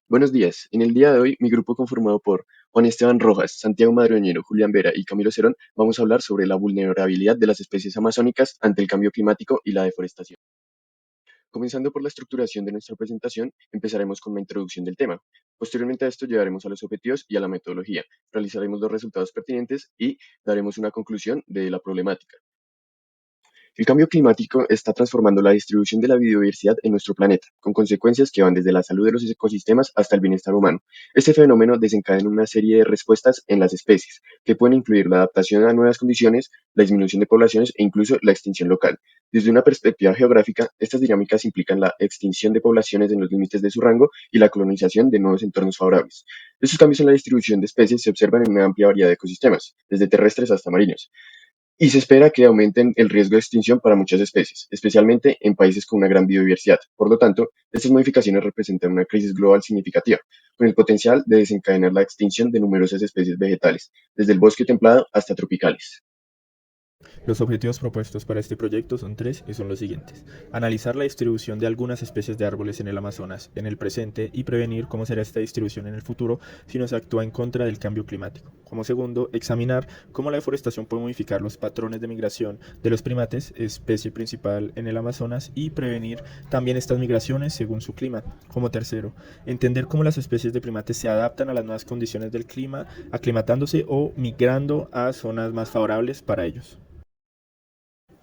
Buenos días. En el día de hoy, mi grupo conformado por Juan Esteban Rojas, Santiago Madroñero, Julián Vera y Camilo Cerón, vamos a hablar sobre la vulnerabilidad de las especies amazónicas ante el cambio climático y la deforestación. Comenzando por la estructuración de nuestra presentación, empezaremos con una introducción del tema. Posteriormente a esto llegaremos a los objetivos y a la metodología, realizaremos los resultados pertinentes y daremos una conclusión de la problemática. El cambio climático está transformando la distribución de la biodiversidad en nuestro planeta, con consecuencias que van desde la salud de los ecosistemas hasta el bienestar humano. Este fenómeno desencadena una serie de respuestas en las especies, que pueden incluir la adaptación a nuevas condiciones, la disminución de poblaciones e incluso la extinción local. Desde una perspectiva geográfica, estas dinámicas implican la extinción de poblaciones en los límites de su rango y la colonización de nuevos entornos favorables. Estos cambios en la distribución de especies se observan en una amplia variedad de ecosistemas, desde terrestres hasta marinos y se espera que aumenten el riesgo de extinción para muchas especies, especialmente en países con una gran biodiversidad. Por lo tanto, estas modificaciones representan una crisis global significativa, con el potencial de desencadenar la extinción de numerosas especies vegetales, desde el bosque templado hasta tropicales. Los objetivos propuestos para este proyecto son tres y son los siguientes. Analizar la distribución de algunas especies de árboles en el Amazonas en el presente y prevenir cómo será esta distribución en el futuro si no se actúa en contra del cambio climático. Como segundo, examinar cómo la deforestación puede modificar los patrones de migración de los primates, especie principal en el Amazonas, y prevenir también estas migraciones según su clima. Como tercero, entender cómo las especies de primates se adaptan a las nuevas condiciones del clima, aclimatándose o migrando a zonas más favorables para ellos.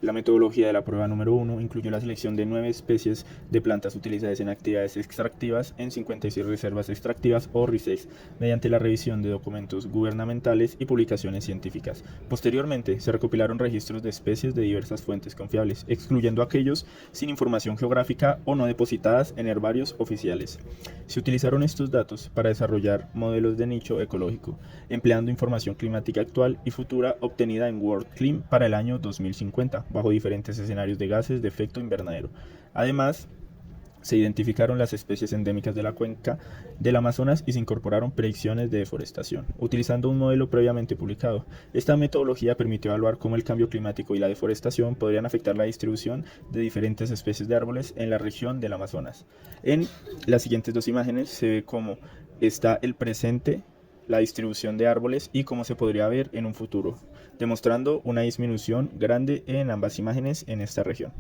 La metodología de la prueba número uno incluyó la selección de 9 especies de plantas utilizadas en actividades extractivas en 56 reservas extractivas o RISEX, mediante la revisión de documentos gubernamentales y publicaciones científicas. Posteriormente, se recopilaron registros de especies de diversas fuentes confiables, excluyendo aquellos sin información geográfica o no depositadas en herbarios oficiales. Se utilizaron estos datos para desarrollar modelos de nicho ecológico, empleando información climática actual y futura obtenida en WorldClim para el año 2050, bajo diferentes escenarios de gases de efecto invernadero. Además, se identificaron las especies endémicas de la cuenca del Amazonas y se incorporaron predicciones de deforestación, utilizando un modelo previamente publicado. Esta metodología permitió evaluar cómo el cambio climático y la deforestación podrían afectar la distribución de diferentes especies de árboles en la región del Amazonas. En las siguientes dos imágenes se ve cómo está el presente, la distribución de árboles y cómo se podría ver en un futuro, demostrando una disminución grande en ambas imágenes en esta región.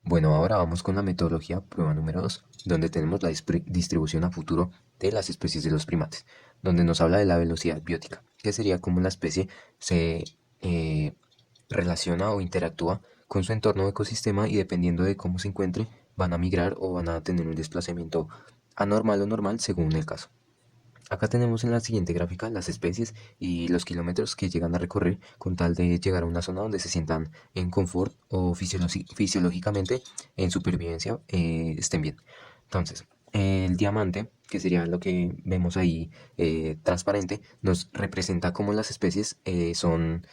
Bueno, ahora vamos con la metodología prueba número 2, donde tenemos la distribución a futuro de las especies de los primates, donde nos habla de la velocidad biótica, que sería cómo la especie se eh, relaciona o interactúa con su entorno ecosistema y dependiendo de cómo se encuentre, van a migrar o van a tener un desplazamiento anormal o normal según el caso. Acá tenemos en la siguiente gráfica las especies y los kilómetros que llegan a recorrer con tal de llegar a una zona donde se sientan en confort o fisiológicamente en supervivencia estén bien. Entonces, el diamante, que sería lo que vemos ahí transparente, nos representa cómo las especies están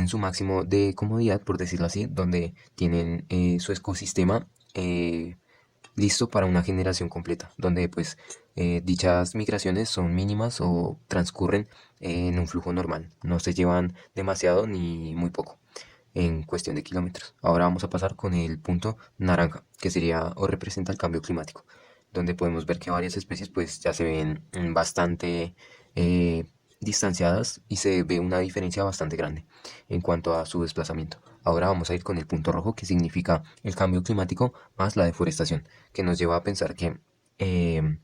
en su máximo de comodidad, por decirlo así, donde tienen su ecosistema listo para una generación completa, donde pues dichas migraciones son mínimas o transcurren en un flujo normal, no se llevan demasiado ni muy poco en cuestión de kilómetros. Ahora vamos a pasar con el punto naranja, que sería o representa el cambio climático, donde podemos ver que varias especies pues ya se ven bastante eh, distanciadas y se ve una diferencia bastante grande en cuanto a su desplazamiento. Ahora vamos a ir con el punto rojo, que significa el cambio climático más la deforestación, que nos lleva a pensar que eh,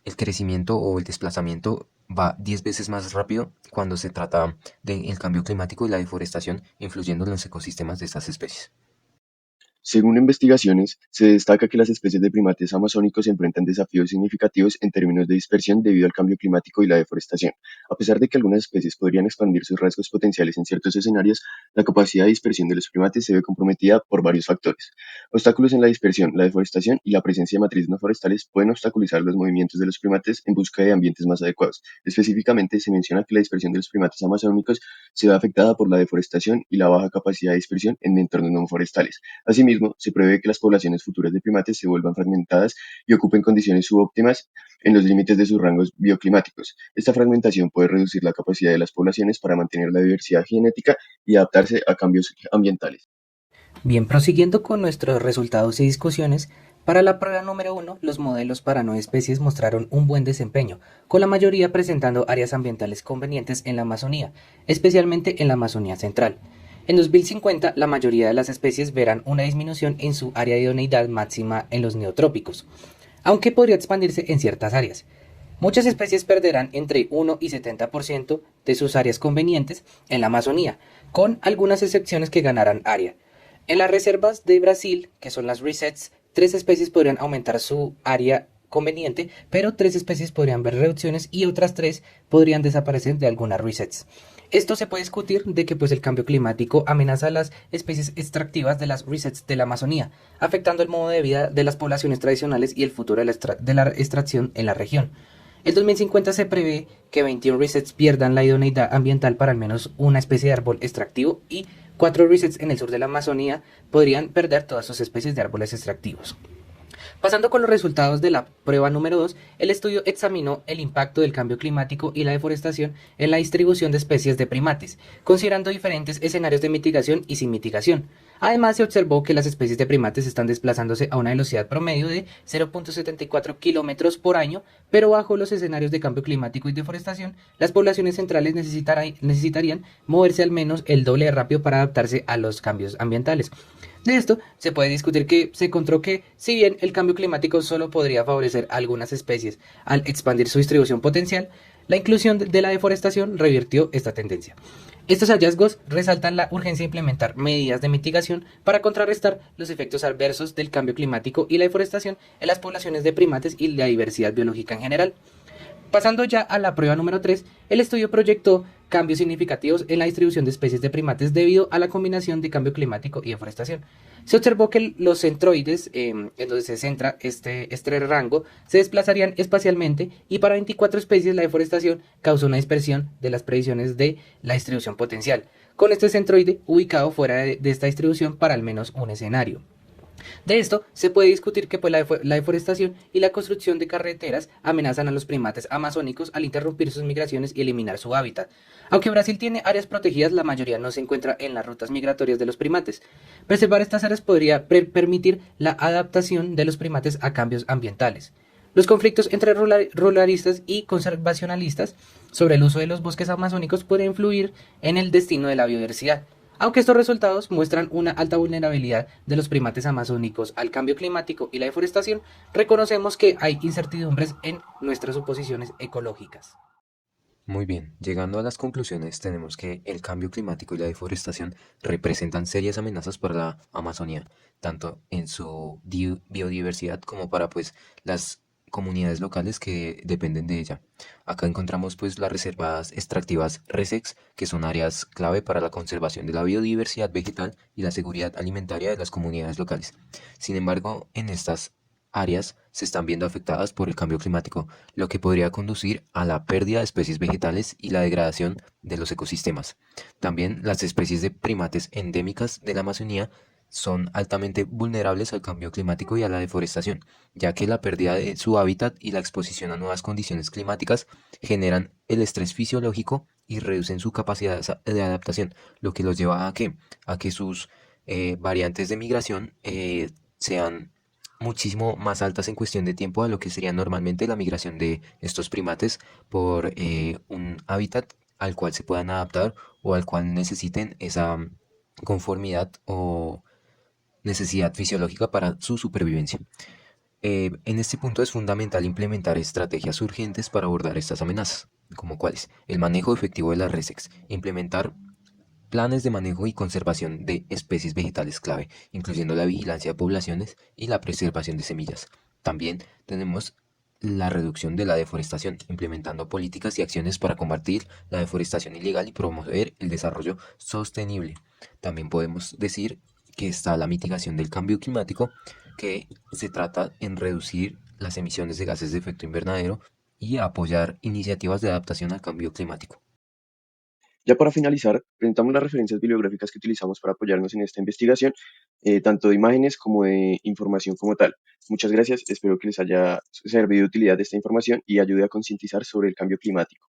el crecimiento o el desplazamiento va 10 veces más rápido cuando se trata del cambio climático y la deforestación influyendo en los ecosistemas de estas especies. Según investigaciones, se destaca que las especies de primates amazónicos enfrentan desafíos significativos en términos de dispersión debido al cambio climático y la deforestación. A pesar de que algunas especies podrían expandir sus rasgos potenciales en ciertos escenarios, la capacidad de dispersión de los primates se ve comprometida por varios factores. Obstáculos en la dispersión, la deforestación y la presencia de matrices no forestales pueden obstaculizar los movimientos de los primates en busca de ambientes más adecuados. Específicamente, se menciona que la dispersión de los primates amazónicos se ve afectada por la deforestación y la baja capacidad de dispersión en entornos no forestales. Asimismo, se prevé que las poblaciones futuras de primates se vuelvan fragmentadas y ocupen condiciones subóptimas en los límites de sus rangos bioclimáticos. Esta fragmentación puede reducir la capacidad de las poblaciones para mantener la diversidad genética y adaptarse a cambios ambientales. Bien, prosiguiendo con nuestros resultados y discusiones, Para la prueba número 1, los modelos para 9 especies mostraron un buen desempeño, con la mayoría presentando áreas ambientales convenientes en la Amazonía, especialmente en la Amazonía central. En 2050, la mayoría de las especies verán una disminución en su área de idoneidad máxima en los neotrópicos, aunque podría expandirse en ciertas áreas. Muchas especies perderán entre 1 y 70% de sus áreas convenientes en la Amazonía, con algunas excepciones que ganarán área. En las reservas de Brasil, que son las resets, 3 especies podrían aumentar su área conveniente, pero 3 especies podrían ver reducciones y otras 3 podrían desaparecer de algunas resets. Esto se puede discutir de que pues el cambio climático amenaza a las especies extractivas de las resets de la Amazonía, afectando el modo de vida de las poblaciones tradicionales y el futuro de la extracción en la región. El 2050 se prevé que 21 resets pierdan la idoneidad ambiental para al menos una especie de árbol extractivo y 4 resets en el sur de la Amazonía podrían perder todas sus especies de árboles extractivos. Pasando con los resultados de la prueba número 2, el estudio examinó el impacto del cambio climático y la deforestación en la distribución de especies de primates, considerando diferentes escenarios de mitigación y sin mitigación. Además, se observó que las especies de primates están desplazándose a una velocidad promedio de 0.74 kilómetros por año, pero bajo los escenarios de cambio climático y deforestación, las poblaciones centrales necesitarían moverse al menos el doble de rápido para adaptarse a los cambios ambientales. De esto se puede discutir que se encontró que, si bien el cambio climático solo podría favorecer a algunas especies al expandir su distribución potencial, la inclusión de la deforestación revirtió esta tendencia. Estos hallazgos resaltan la urgencia de implementar medidas de mitigación para contrarrestar los efectos adversos del cambio climático y la deforestación en las poblaciones de primates y la diversidad biológica en general. Pasando ya a la prueba número 3, el estudio proyectó cambios significativos en la distribución de especies de primates debido a la combinación de cambio climático y deforestación. Se observó que los centroides, en donde se centra este rango, se desplazarían espacialmente y para 24 especies la deforestación causó una dispersión de las predicciones de la distribución potencial, con este centroide ubicado fuera de esta distribución para al menos un escenario. De esto se puede discutir que pues, la deforestación y la construcción de carreteras amenazan a los primates amazónicos al interrumpir sus migraciones y eliminar su hábitat. Aunque Brasil tiene áreas protegidas, la mayoría no se encuentra en las rutas migratorias de los primates. Preservar estas áreas podría permitir la adaptación de los primates a cambios ambientales. Los conflictos entre ruralistas y conservacionalistas sobre el uso de los bosques amazónicos pueden influir en el destino de la biodiversidad. Aunque estos resultados muestran una alta vulnerabilidad de los primates amazónicos al cambio climático y la deforestación, reconocemos que hay incertidumbres en nuestras suposiciones ecológicas. Muy bien, llegando a las conclusiones, tenemos que el cambio climático y la deforestación representan serias amenazas para la Amazonía, tanto en su biodiversidad como para pues las comunidades locales que dependen de ella. Acá encontramos pues las reservas extractivas RESEX, que son áreas clave para la conservación de la biodiversidad vegetal y la seguridad alimentaria de las comunidades locales. Sin embargo, en estas áreas se están viendo afectadas por el cambio climático, lo que podría conducir a la pérdida de especies vegetales y la degradación de los ecosistemas. También las especies de primates endémicas de la Amazonía son altamente vulnerables al cambio climático y a la deforestación, ya que la pérdida de su hábitat y la exposición a nuevas condiciones climáticas generan el estrés fisiológico y reducen su capacidad de adaptación, lo que los lleva a que sus variantes de migración sean muchísimo más altas en cuestión de tiempo a lo que sería normalmente la migración de estos primates por un hábitat al cual se puedan adaptar o al cual necesiten esa conformidad o necesidad fisiológica para su supervivencia. En este punto es fundamental implementar estrategias urgentes para abordar estas amenazas, como cuáles: el manejo efectivo de las RESEX, implementar planes de manejo y conservación de especies vegetales clave, incluyendo la vigilancia de poblaciones y la preservación de semillas. También tenemos la reducción de la deforestación, implementando políticas y acciones para combatir la deforestación ilegal y promover el desarrollo sostenible. También podemos decir que está la mitigación del cambio climático, que se trata en reducir las emisiones de gases de efecto invernadero y apoyar iniciativas de adaptación al cambio climático. Ya para finalizar, presentamos las referencias bibliográficas que utilizamos para apoyarnos en esta investigación, tanto de imágenes como de información como tal. Muchas gracias, espero que les haya servido de utilidad esta información y ayude a concientizar sobre el cambio climático.